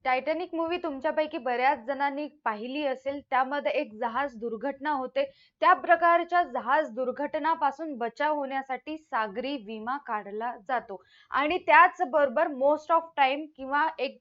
Titanic movie तुमच्यापैकी बऱ्याच जणांनी पाहिली असेल. त्यामध्ये एक जहाज दुर्घटना होते. त्या प्रकारच्या जहाज दुर्घटनापासून बचाव होण्यासाठी सागरी विमा काढला जातो आणि त्याचबरोबर मोस्ट ऑफ टाईम किंवा एक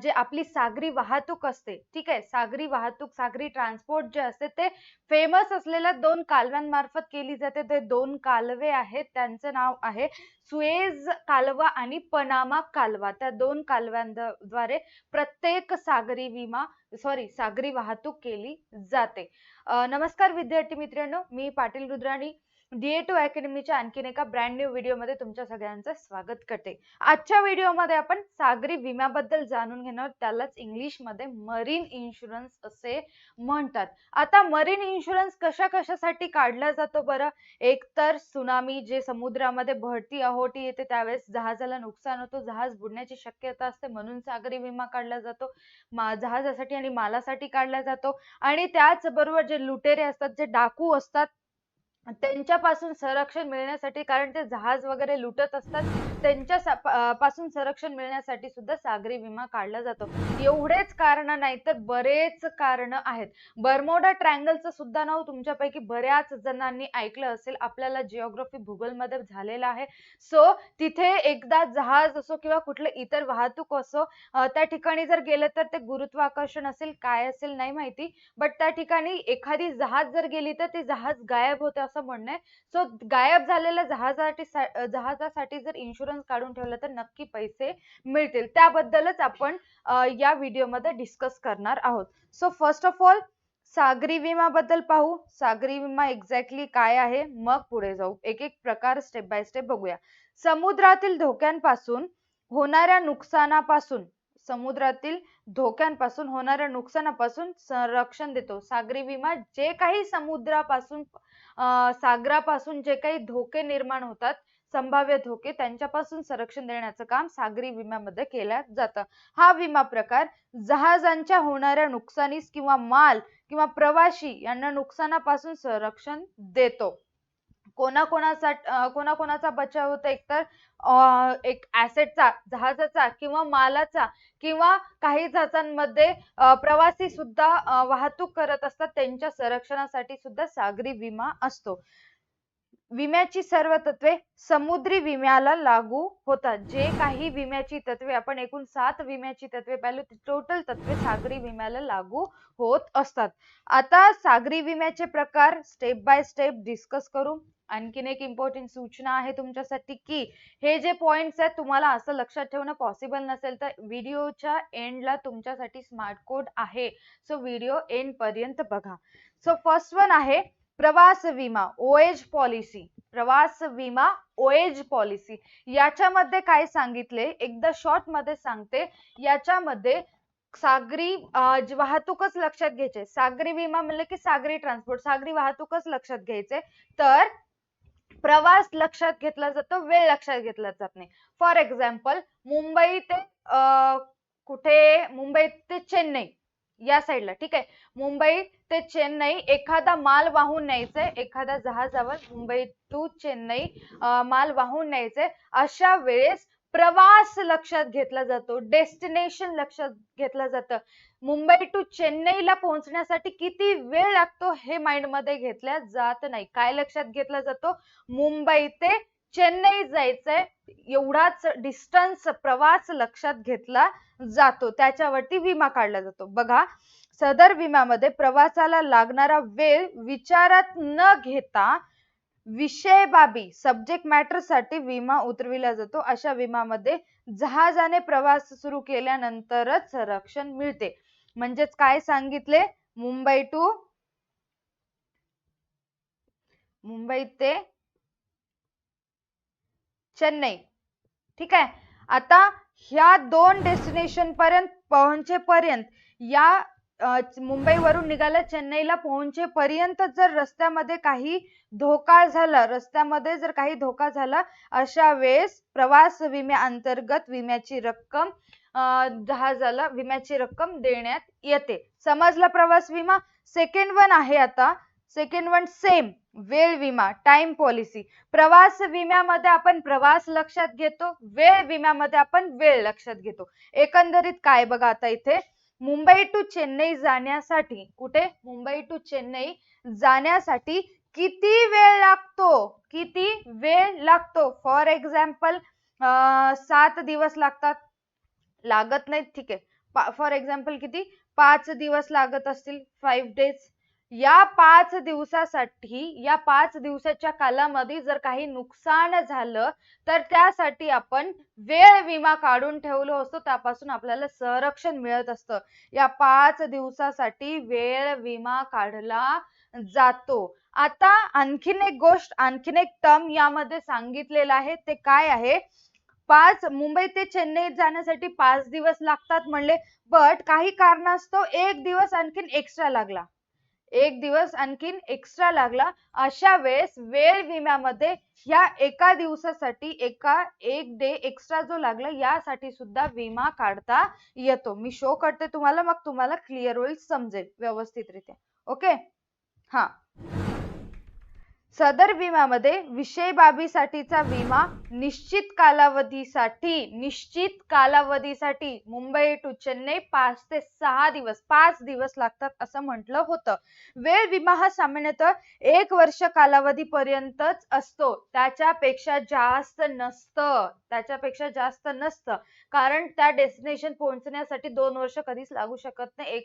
जे आपली सागरी वाहतूक असते, ठीक आहे. सागरी वाहतूक, सागरी ट्रान्सपोर्ट जे असते ते फेमस असलेल्या 2 कालव्यांमार्फत केली जाते. ते 2 कालवे आहेत. त्यांचं नाव आहे सुएझ कालवा आणि पनामा कालवा. त्या 2 कालव्यांद्वारे प्रत्येक सागरी वाहतूक केली जाते. नमस्कार विद्यार्थी मित्रांनो, मी पाटील रुद्राणी DA2 अकॅडमीच्या आणखीन एका ब्रँड न्यू व्हिडिओमध्ये तुमच्या सगळ्यांचं स्वागत करते. आजच्या व्हिडिओमध्ये आपण सागरी विम्याबद्दल जाणून घेणार. त्यालाच इंग्लिशमध्ये मरीन इन्शुरन्स असे म्हणतात. आता मरीन इन्शुरन्स कशासाठी काढला जातो बरं? एक तर सुनामी, जे समुद्रामध्ये भरती ओहोटी येते त्यावेळेस जहाजाला नुकसान होतं, जहाज बुडण्याची शक्यता असते, म्हणून सागरी विमा काढला जातो. जहाजासाठी आणि मालासाठी काढला जातो आणि त्याचबरोबर जे लुटेरे असतात, जे डाकू असतात, त्यांच्यापासून संरक्षण मिळण्यासाठी, कारण ते जहाज वगैरे लुटत असतात, पासून संरक्षण मिळण्यासाठी सुद्धा सागरी विमा काढला जातो. एवढेच कारण नाही तर बरेच कारण आहेत. बर्म्युडा ट्रायंगलचं सुद्धा नाव तुमच्यापैकी बऱ्याच जणांनी ऐकलं असेल. आपल्याला जिओग्राफी भूगोलमध्ये झालेलं आहे. सो तिथे एकदा जहाज असो किंवा कुठले इतर वाहतूक असो, त्या ठिकाणी जर गेलं तर ते गुरुत्वाकर्षण असेल, काय असेल नाही माहिती, बट त्या ठिकाणी एखादी जहाज जर गेली तर ते जहाज गायब होते असं म्हणणं आहे. सो गायब झालेल्या जहाजासाठी जर इन्शुरन्स काढून ठेवलं तर नक्की पैसे मिळतील. त्याबद्दलच आपण या व्हिडिओमध्ये डिस्कस करणार आहोत. सो फर्स्ट ऑफ ऑल सागरी विमा बद्दल पाहू. सागरी विमा एक्झॅक्टली काय आहे, मग पुढे जाऊ. एक एक प्रकार स्टेप बाय स्टेप बघूया. समुद्रातील धोक्यांपासून होणाऱ्या नुकसानापासून होणाऱ्या नुकसानापासून संरक्षण देतो. सागरी विमा जे काही सागरापासून जे काही धोके निर्माण होतात, संभाव्य धोके, त्यांच्यापासून संरक्षण देण्याचं काम सागरी विम्यामध्ये केलं जातं. हा विमा प्रकार जहाजांच्या होणाऱ्या नुकसानीस किंवा माल किंवा प्रवासी यांना नुकसानापासून संरक्षण देतो. कोणाकोणाचा बचाव होतो? एकतर एक ॲसेटचा, जहाजाचा किंवा मालाचा, किंवा काही जहाजांमध्ये प्रवासी सुद्धा वाहतूक करत असतात, त्यांच्या संरक्षणासाठी सुद्धा सागरी विमा असतो. विम्याची सर्व तत्वे समुद्री विम्याला लागू होतात. जे काही विम्याची तत्वे, आपण एकूण 7 विम्याची तत्वे पाहिली, टोटल तत्वे सागरी विम्याला लागू होत असतात. आता सागरी विम्याचे प्रकार स्टेप बाय स्टेप डिस्कस करू. आणखीन एक इम्पॉर्टंट सूचना आहे तुमच्यासाठी की हे जे पॉइंट्स आहेत, तुम्हाला असं लक्षात ठेवणं पॉसिबल नसेल तर व्हिडिओच्या एंडला तुमच्यासाठी स्मार्ट कोड आहे. सो व्हिडिओ एंड पर्यंत बघा. सो फर्स्ट वन आहे प्रवास विमा, ओएज पॉलिसी. प्रवास विमा, ओएज पॉलिसी. याच्यामध्ये काय सांगितले, एकदा शॉर्ट मध्ये सांगते. याच्यामध्ये सागरी वाहतूकच लक्षात घ्यायचे. सागरी विमा म्हणलं की सागरी ट्रान्सपोर्ट, सागरी वाहतूकच लक्षात घ्यायचे. तर प्रवास लक्षात घेतला जातो, वेळ लक्षात घेतला जात नाही. फॉर एक्झाम्पल मुंबई ते चेन्नई या साईडला, ठीक आहे. मुंबई ते चेन्नई एखादा माल वाहून न्यायचंय, एखाद्या जहाजावर मुंबई टू चेन्नई माल वाहून न्यायचंय. अशा वेळेस प्रवास लक्षात घेतला जातो, डेस्टिनेशन लक्षात घेतलं जातं. मुंबई टू चेन्नईला पोहोचण्यासाठी किती वेळ लागतो हे माइंड मध्ये घेतल्या जात नाही. काय लक्षात घेतला जातो? मुंबई ते चेन्नई जायचंय एवढाच डिस्टन्स, प्रवास लक्षात घेतला जातो. त्याच्यावरती विमा काढला जातो. बघा, सदर विम्यामध्ये प्रवासाला लागणारा वेळ विचारात न घेता विषय बाबी, सब्जेक्ट मॅटर साठी विमा उतरविला जातो. अशा विम्यामध्ये जहाजाने प्रवास सुरू केल्यानंतरच संरक्षण मिळते. म्हणजेच काय सांगितले, मुंबई ते चेन्नई, ठीक आहे. आता ह्या 2 डेस्टिनेशन पर्यंत पोहोचेपर्यंत, या मुंबईवरून निघाला चेन्नईला पोहोचेपर्यंत जर रस्त्यामध्ये काही धोका झाला, अशा वेळेस प्रवास विम्याअंतर्गत विम्याची रक्कम जहाजाला विम्याची रक्कम देण्यात येते. समजला प्रवास विमा. सेकंड वन आहे आता, सेकंड वन सेम, वेळ विमा टाइम पॉलिसी. प्रवास विम्यामध्ये आपण प्रवास लक्षात घेतो, वेळ विम्यामध्ये आपण वेळ लक्षात घेतो. एकंदरीत काय बघा आता इथे, मुंबई टू चेन्नई जाण्यासाठी, कुठे मुंबई टू चेन्नई जाण्यासाठी किती वेळ लागतो, किती वेळ लागतो. फॉर एक्झाम्पल 7 दिवस लागतात, लागत नाहीत ठीक आहे. फॉर एक्झाम्पल किती 5 दिवस लागत असतील, 5 डेज. या 5 दिवसासाठी, या 5 दिवसाच्या कालामध्ये जर काही नुकसान झालं तर त्यासाठी आपण वेळ विमा काढून ठेवलो असतो, त्यापासून आपल्याला संरक्षण मिळत असतं. या 5 दिवसासाठी वेळ विमा काढला जातो. आता आणखीन एक गोष्ट, आणखीन एक टर्म यामध्ये सांगितलेलं आहे, ते काय आहे, मुंबई ते चेन्नई जाण्यासाठी 5 दिवस लागतात म्हणले, बट काही कारणास्तव 1 दिवस आणखीन एक्स्ट्रा लागला, 1 दिवस आणखीन एक्स्ट्रा लागला. अशा वेळेस वेळ विम्यामध्ये या एका दिवसासाठी एक डे एक्स्ट्रा जो लागला यासाठी सुद्धा विमा काढता येतो. मी शो करते तुम्हाला, मग तुम्हाला क्लिअर होईल, समजेल व्यवस्थितरित्या. ओके, हा. सदर विम्यामध्ये विषय बाबीसाठीचा विमा निश्चित कालावधीसाठी मुंबई टू चेन्नई 5 ते 6 दिवस, 5 दिवस लागतात असं म्हटलं होतं. वेळ विमा हा सामान्यतः 1 वर्ष कालावधीपर्यंतच असतो, त्याच्यापेक्षा जास्त नसतं, कारण त्या डेस्टिनेशन पोहोचण्यासाठी 2 वर्ष कधीच लागू शकत नाही,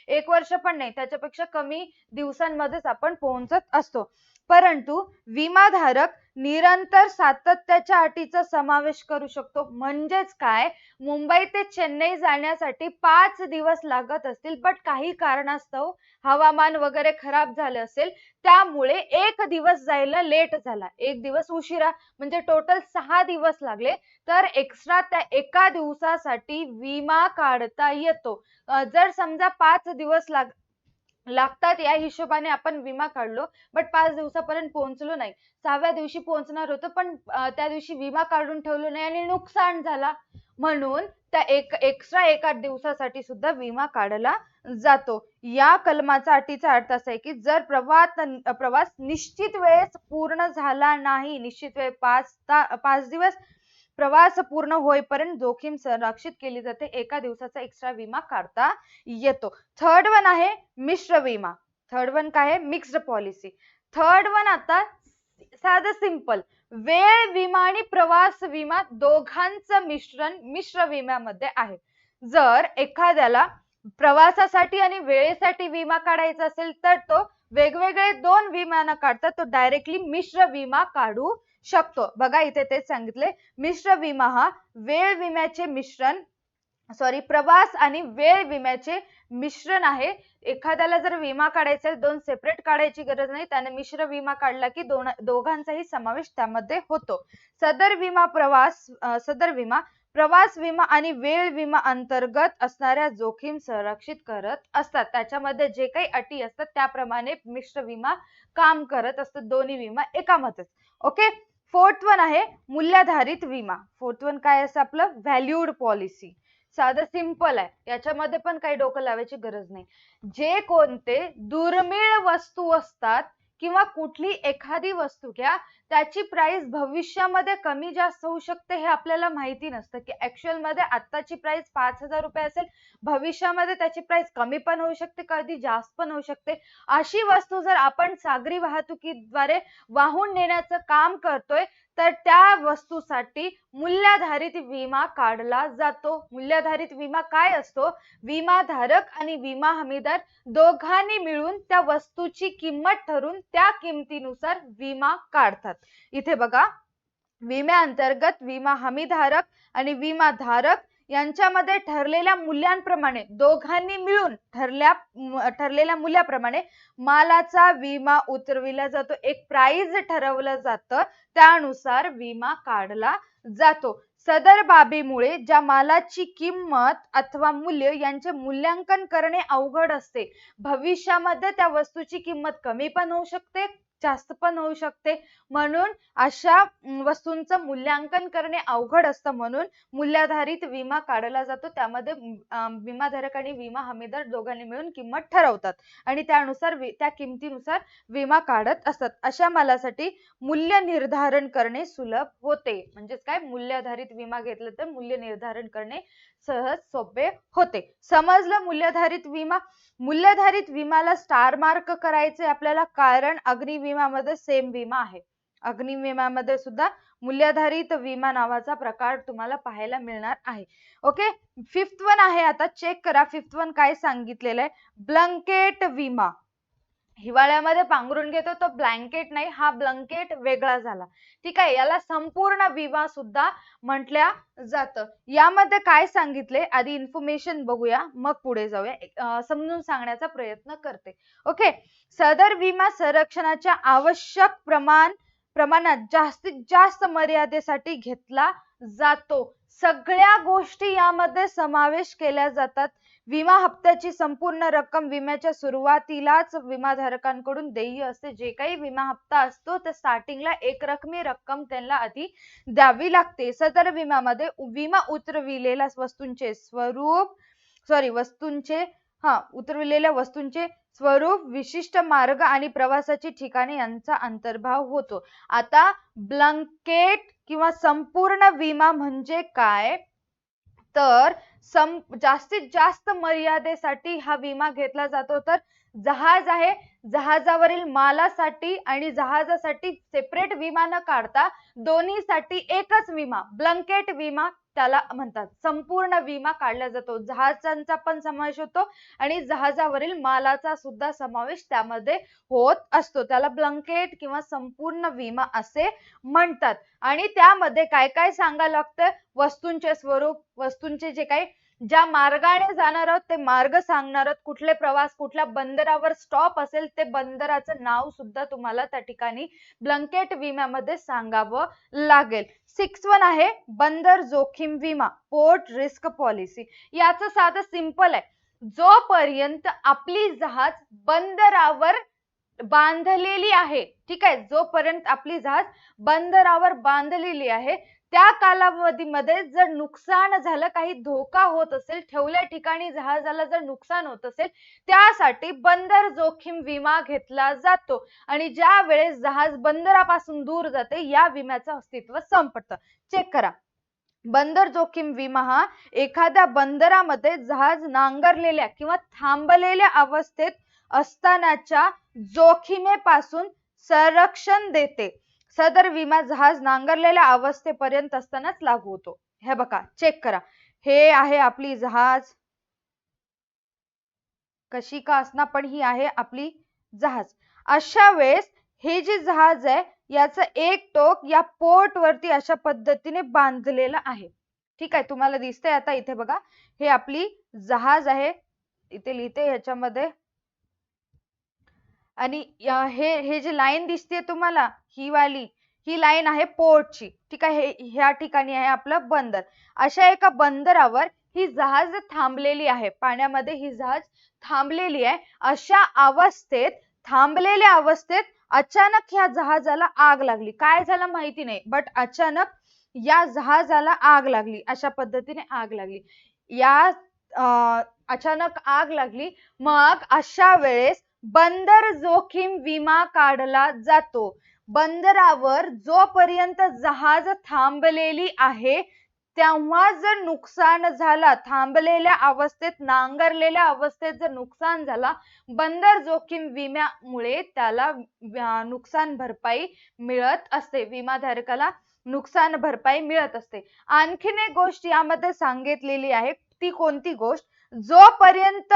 1 वर्ष पण नाही, त्याच्यापेक्षा कमी दिवसांमध्येच आपण पोहोचत असतो. परंतु विमाधारक निरंतर सातत्याच्या अटीचा समावेश करू शकतो. म्हणजेच काय, मुंबई ते चेन्नई जाण्यासाठी 5 दिवस लागत असतील, पण काही कारणास्तव हवामान वगैरे खराब झालं असेल, त्यामुळे 1 दिवस जायला लेट झाला, 1 दिवस उशिरा, म्हणजे टोटल 6 दिवस लागले, तर एक्स्ट्रा त्या एका दिवसासाठी विमा काढता येतो. जर समजा 5 दिवस लागतात या हिशोबाने आपण विमा काढलो, बट 5 दिवसापर्यंत पोहोचलो नाही, 6व्या दिवशी पोहोचणार होतो, पण त्या दिवशी विमा काढून ठेवलो नाही आणि नुकसान झाला, म्हणून त्या एक्स्ट्रा एका दिवसासाठी सुद्धा विमा काढला जातो. या कलमाचा अटीचा अर्थ असा आहे की जर प्रवास निश्चित वेळेस पूर्ण झाला नाही, निश्चित वेळ 5 दिवस, प्रवास पूर्ण होईपर्यंत जोखीम संरक्षित केली जाते, एका दिवसाचा एक्स्ट्रा विमा काढता येतो. थर्ड वन आहे मिश्र विमा. थर्ड वन काय आहे, मिक्स्ड पॉलिसी. थर्ड वन आता साधं सिंपल, वेळ विमा आणि प्रवास विमा दोघांचं मिश्रण मिश्र विम्यामध्ये आहे. जर एखाद्याला प्रवासासाठी आणि वेळेसाठी विमा काढायचा असेल तर तो वेगवेगळे 2 विमा न काढता तो डायरेक्टली मिश्र विमा काढू शकतो. बघा इथे तेच सांगितले, मिश्र विमा हा वेळ विम्याचे मिश्रण, प्रवास आणि वेळ विम्याचे मिश्रण आहे. एखाद्याला जर विमा काढायचा आहे, 2 सेपरेट काढायची गरज नाही, त्याने मिश्र विमा काढला की दोघांचाही समावेश त्यामध्ये होतो. सदर विमा प्रवास विमा आणि वेळ विमा अंतर्गत असणाऱ्या जोखीम संरक्षित करत असतात. त्याच्यामध्ये जे काही अटी असतात त्याप्रमाणे मिश्र विमा काम करत असतात, दोन्ही विमा एकामध्येच. ओके, फोर्थ वन आहे मूल्याधारित विमा. फोर्थ वन काय असतं आपलं, व्हॅल्यूड पॉलिसी. साधं सिंपल आहे, याच्यामध्ये पण काही डोकं लावायची गरज नाही. जे कोणते दुर्मिळ वस्तू असतात किंवा कुठली एखादी वस्तू घ्या, त्याची प्राइस भविष्यामध्ये कमी जास्त होऊ शकते हे आपल्याला माहिती नसतं, की ऍक्च्युअल मध्ये आताची प्राइस 5,000 रुपये असेल, भविष्यामध्ये त्याची प्राइस कमी पण होऊ शकते, कधी जास्त पण होऊ शकते. अशी वस्तू जर आपण सागरी वाहतुकीद्वारे वाहून नेण्याचं काम करतोय तर त्या वस्तूसाठी मूल्याधारित विमा काढला जातो. मूल्याधारित विमा काय असतो, विमाधारक आणि विमा हमीदार दोघांनी मिळून त्या वस्तूची किंमत ठरवून त्या किमतीनुसार विमा काढतात. इथे बघा, विम्याअंतर्गत विमा हमीधारक आणि विमाधारक यांच्यामध्ये ठरलेल्या मूल्यांप्रमाणे, दोघांनी मिळून ठरलेल्या मूल्याप्रमाणे मालाचा विमा उतरविला जातो. एक प्राइस ठरवलं जातं, त्यानुसार विमा काढला जातो. सदर बाबीमुळे ज्या मालाची किंमत अथवा मूल्य यांचे मूल्यांकन करणे अवघड असते, भविष्यामध्ये त्या वस्तूची किंमत कमी पण होऊ शकते, जास्त पण होऊ शकते, म्हणून अशा वस्तूंचं मूल्यांकन करणे अवघड असतं, म्हणून मूल्याधारित विमा काढला जातो. त्यामध्ये विमाधारक आणि विमा हमीदार दोघांनी मिळून किंमत ठरवतात आणि त्यानुसार त्या किमतीनुसार विमा काढत असतात. अशा मालासाठी मूल्य निर्धारण करणे सुलभ होते. म्हणजेच काय, मूल्याधारित विमा घेतला तर मूल्य निर्धारण करणे सहज सोपे होते. समजलं मूल्याधारित विमा. मूल्याधारित विमाला स्टार मार्क करायचे आपल्याला, कारण अग्नि विम्यामध्ये सेम विमा आहे. अग्नि विम्यामध्ये सुद्धा मूल्याधारित विमा नावाचा प्रकार तुम्हाला पाहायला मिळणार आहे. ओके, 5th वन आहे. आता चेक करा 5th वन काय सांगितलेलं आहे. ब्लँकेट विमा. हिवाळ्यामध्ये पांघरून घेतो तो ब्लँकेट नाही, हा ब्लँकेट वेगळा झाला. ठीक आहे, याला संपूर्ण विमा सुद्धा म्हटल्या जातं. यामध्ये काय सांगितले, आधी इन्फॉर्मेशन बघूया, मग पुढे जाऊया. समजून सांगण्याचा प्रयत्न करते. ओके, सदर विमा संरक्षणाच्या आवश्यक प्रमाणात जास्तीत जास्त मर्यादेसाठी घेतला जातो. सगळ्या गोष्टी यामध्ये समावेश केल्या जातात. विमा हप्त्याची संपूर्ण रक्कम विम्याच्या सुरुवातीलाच विमाधारकांकडून देय असते. जे काही विमा हप्ता असतो त्या स्टार्टिंगला एक रकमी रक्कम त्यांना आधी द्यावी लागते. सदर विम्यामध्ये विमा उतरविलेल्या वस्तूंचे स्वरूप, विशिष्ट मार्ग आणि प्रवासाची ठिकाणे यांचा अंतर्भाव होतो. आता ब्लँकेट किंवा संपूर्ण विमा म्हणजे काय, तर जास्तीत जास्त मर्यादेसाठी हा विमा घेतला जातो. तर जहाज आहे, जहाजावरील मालासाठी आणि जहाजासाठी सेपरेट विमा न काढता दोन्हीसाठी एकच विमा, ब्लँकेट विमा त्याला म्हणतात. संपूर्ण विमा काढला जातो. जहाजांचा पण समावेश होतो आणि जहाजावरील मालाचा सुद्धा समावेश त्यामध्ये होत असतो. त्याला ब्लँकेट किंवा संपूर्ण विमा असे म्हणतात. आणि त्यामध्ये काय काय सांगायला लागतं, वस्तूंचे स्वरूप, वस्तूंचे जे काही ज्या मार्गाने जाणार आहोत ते मार्ग सांगणार आहोत, कुठले प्रवास, कुठल्या बंदरावर स्टॉप असेल ते बंदराचं नाव सुद्धा तुम्हाला त्या ठिकाणी ब्लँकेट विम्यामध्ये सांगावं लागेल. 6th वन आहे बंदर जोखीम विमा, पोर्ट रिस्क पॉलिसी. याचं साधं सिंपल आहे. जोपर्यंत आपली जहाज बंदरावर बांधलेली आहे, ठीक आहे, जोपर्यंत आपली जहाज बंदरावर बांधलेली आहे त्या कालावधीमध्ये जर नुकसान झालं, काही धोका होत असेल, ठेवल्या ठिकाणी जहाजाला जर नुकसान होत असेल, त्यासाठी बंदर जोखीम विमा घेतला जातो. आणि ज्या वेळेस जहाज बंदरापासून दूर जाते या विम्याचं अस्तित्व संपतं. चेक करा. बंदर जोखीम विमा हा एखाद्या बंदरामध्ये जहाज नांगरलेल्या किंवा थांबलेल्या अवस्थेत असतानाच्या जोखीमेपासून संरक्षण देते. सदर विमा जहाज नांगरलेल्या अवस्थेपर्यंत असतानाच लागू होतो. हे बघा, चेक करा. हे आहे आपली जहाज, कशी का असणार पण ही आहे आपली जहाज. अशा वेळेस हे जे जहाज आहे याचं एक टोक या पोर्ट वरती अशा पद्धतीने बांधलेलं आहे. ठीक आहे, तुम्हाला दिसतंय आता इथे बघा, हे आपली जहाज आहे, इथे लिहिते ह्याच्यामध्ये. आणि हे जे लाईन दिसते तुम्हाला, ही वाली, ही लाईन आहे पोर्टची. ठीक आहे, ह्या ठिकाणी आहे आपलं बंदर. अशा एका बंदरावर ही जहाज थांबलेली आहे, पाण्यामध्ये ही जहाज थांबलेली आहे. अशा अवस्थेत, थांबलेल्या अवस्थेत अचानक ह्या जहाजाला आग लागली. काय झालं माहिती नाही, बट अचानक या जहाजाला आग लागली. अशा पद्धतीने आग लागली. अचानक आग लागली. मग अशा वेळेस बंदर जोखीम विमा काढला जातो. बंदरावर जोपर्यंत जहाज थांबलेली आहे तेव्हा जर नुकसान झाला, थांबलेल्या अवस्थेत, नांगरलेल्या अवस्थेत जर नुकसान झाला, बंदर जोखीम विम्यामुळे त्याला नुकसान भरपाई मिळत असते. विमाधारकाला नुकसान भरपाई मिळत असते. आणखीन एक गोष्ट यामध्ये सांगितलेली आहे. ती कोणती गोष्ट, जोपर्यंत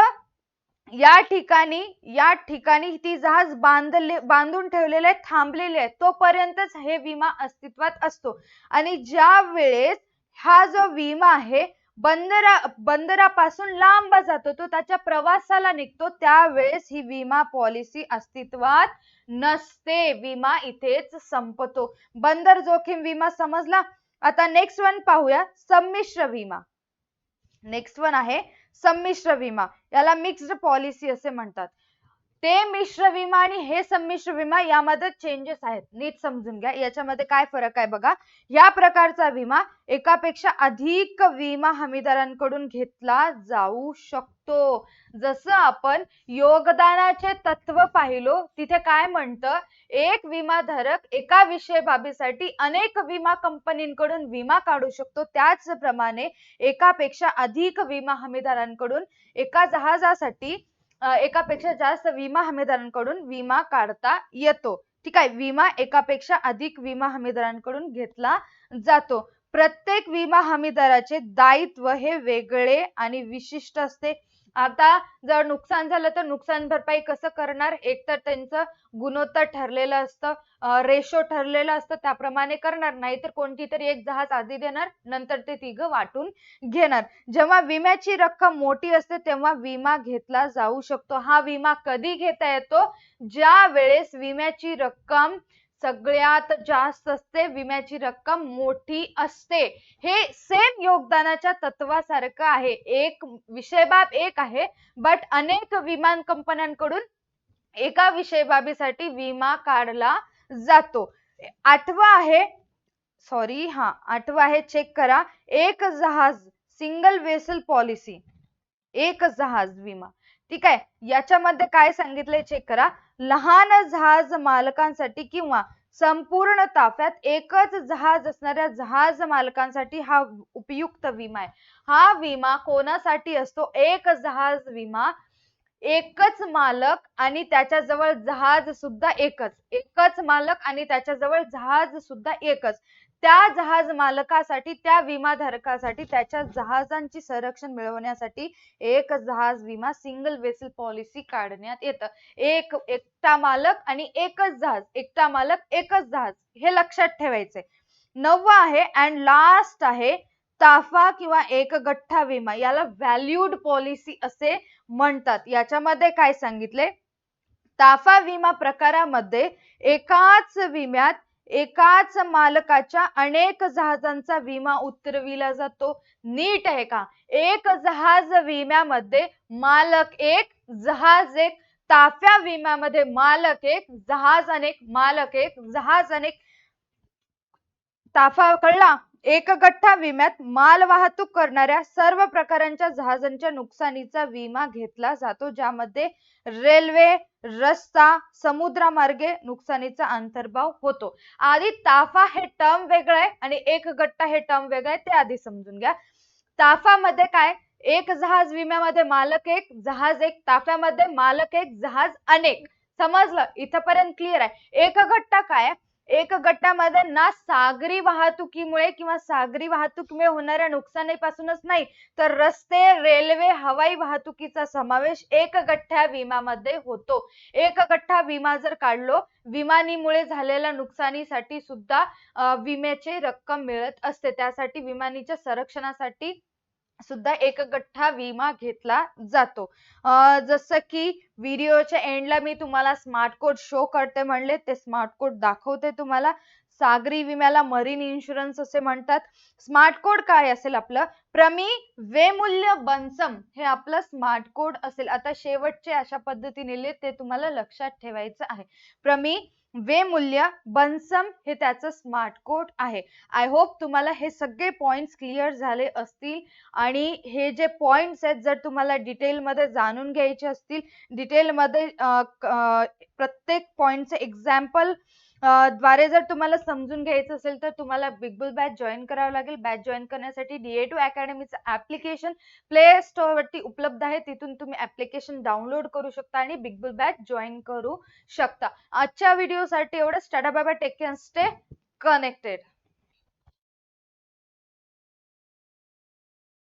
या ठिकाणी ती जहाज बांधून ठेवलेले आहे, थांबलेले आहे, तोपर्यंतच हे विमा अस्तित्वात असतो. आणि ज्या वेळेस हा जो विमा आहे बंदरापासून लांब जातो, तो त्याच्या प्रवासाला निघतो, त्यावेळेस ही विमा पॉलिसी अस्तित्वात नसते. विमा इथेच संपतो. बंदर जोखीम विमा समजला. आता नेक्स्ट वन पाहूया, संमिश्र विमा. नेक्स्ट वन आहे संमिश्र विमा. याला मिक्स्ड पॉलिसी असे म्हणतात. ते मिश्र विमा आणि हे संमिश्र विमा यामध्ये चेंजेस आहेत, नीट समजून घ्या. याच्यामध्ये काय फरक आहे बघा. या प्रकारचा विमा एकापेक्षा अधिक विमा हमीदारांकडून घेतला जाऊ शकतो. जसं आपण योगदानाचे तत्व पाहिलो, तिथे काय म्हणतं, एक विमाधारक एका विषय बाबीसाठी अनेक विमा कंपनींकडून विमा काढू शकतो. त्याचप्रमाणे एकापेक्षा अधिक विमा हमीदारांकडून एका जहाजासाठी एकापेक्षा जास्त विमा हमीदारांकडून विमा काढता येतो. ठीक आहे. विमा एकापेक्षा अधिक विमा हमीदारांकडून घेतला जातो. प्रत्येक विमा हमीदाराचे दायित्व हे वेगळे आणि विशिष्ट असते. आता जर नुकसान झालं तर नुकसान भरपाई कसं करणार, एक तर त्यांचं गुणोत्तर ठरलेलं असतं, रेशो ठरलेलं असतं, त्याप्रमाणे करणार. नाहीतर कोणती तरी एक जहाज आधी देणार, नंतर ते तिघं वाटून घेणार. जेव्हा विम्याची रक्कम मोठी असते तेव्हा विमा घेतला जाऊ शकतो. हा विमा कधी घेता येतो, ज्या वेळेस विम्याची रक्कम सगळ्यात जास्त असते, विम्याची रक्कम मोठी असते. हे सेम योगदानाच्या तत्वासारखं आहे. एक विषयबाब एक आहे, बट अनेक विमान कंपन्यांकडून एका विषयबाबीसाठी विमा काढला जातो. आठवा आहे, चेक करा, एक जहाज सिंगल वेसल पॉलिसी, एक जहाज विमा. ठीक आहे. याच्यामध्ये काय सांगितलंय चेक करा. लहान जहाज मालकांसाठी किंवा संपूर्ण ताफ्यात एकच जहाज असणाऱ्या जहाज मालकांसाठी हा उपयुक्त विमा आहे. हा विमा कोणासाठी असतो, एक जहाज विमा, एकच मालक आणि त्याच्याजवळ जहाज सुद्धा एकच मालक आणि त्याच्याजवळ जहाज सुद्धा एकच. त्या जहाज मालकासाठी, त्या विमाधारकासाठी त्याच्या जहाजांची संरक्षण मिळवण्यासाठी एक जहाज विमा सिंगल वेसल पॉलिसी काढण्यात येतं. एकटा मालक आणि एकच जहाज, एकटा मालक एकच जहाज, हे लक्षात ठेवायचंय. 9वा आहे अँड लास्ट आहे ताफा किंवा एक गठ्ठा विमा. याला व्हॅल्यूड पॉलिसी असे म्हणतात. याच्यामध्ये काय सांगितले, ताफा विमा प्रकारामध्ये एकाच विम्यात एकाच मालकाच्या अनेक जहाजांचा विमा उतरविला जातो. नीट आहे का? एक जहाज विम्यामध्ये मालक एक, जहाज एक. ताफ्या विम्यामध्ये मालक एक, जहाज अनेक, मालक एक, जहाज अनेक. ताफा कळला? एक गठ्ठा विम्यात माल वाहतूक करणाऱ्या सर्व प्रकारांच्या जहाजांच्या नुकसानीचा विमा घेतला जातो, ज्यामध्ये रेल्वे, रस्ता, समुद्रमार्गे नुकसानीचा अंतर्भाव होतो. आधी ताफा हे टर्म वेगळं आहे आणि एक गठ्ठा हे टर्म वेगळं आहे, ते आधी समजून घ्या. ताफामध्ये काय, एक जहाज विम्यामध्ये मालक एक, जहाज एक. ताफ्यामध्ये मालक एक, जहाज अनेक. समजलं? इथपर्यंत क्लिअर आहे. एक गठ्ठा काय, एक गटामध्ये ना सागरी वाहतुकीमुळे किंवा सागरी वाहतुकीमुळे होणाऱ्या नुकसानीपासूनच नाही, तर रस्ते, रेल्वे, हवाई वाहतुकीचा समावेश एक गठ्ठा विम्यामध्ये होतो. एक गठ्ठा विमा जर काढलो, विमानीमुळे झालेल्या नुकसानीसाठी सुद्धा विम्याची रक्कम मिळत असते. त्यासाठी विमानीच्या संरक्षणासाठी सुद्धा एक गठ्ठा विमा घेतला जातो. जसं की व्हिडिओच्या एंडला मी तुम्हाला स्मार्ट कोड शो करते म्हणले, ते स्मार्ट कोड दाखवते तुम्हाला. सागरी विम्याला मरीन इन्शुरन्स असे म्हणतात. स्मार्ट कोड काय असेल आपलं, प्रमी वेमूल्य बन्सम हे आपलं स्मार्ट कोड असेल. आता शेवटचे अशा पद्धतीने लिहिले, ते तुम्हाला लक्षात ठेवायचं आहे. प्रमी वेमूल्य बन्सम हे त्याचं स्मार्ट कोड आहे. आय होप तुम्हाला हे सगळे पॉइंट्स क्लिअर झाले असतील. आणि हे जे पॉइंट्स आहेत, जर तुम्हाला डिटेलमध्ये जाणून घ्यायचे असतील, डिटेलमध्ये प्रत्येक पॉइंटचे एक्झाम्पल द्वारे जर तुम्हाला समजून घ्यायचं असेल, तर तुम्हाला बिग बुल बॅच जॉईन करावं लागेल. बॅच जॉईन करण्यासाठी DA2 अकॅडमीचं ऍप्लिकेशन प्ले स्टोअर वरती उपलब्ध आहे. तिथून तुम्ही ऍप्लिकेशन डाउनलोड करू शकता आणि बिग बुल बॅच जॉईन करू शकता. आजच्या व्हिडिओसाठी एवढंच. Tata bye bye, take care, stay connected.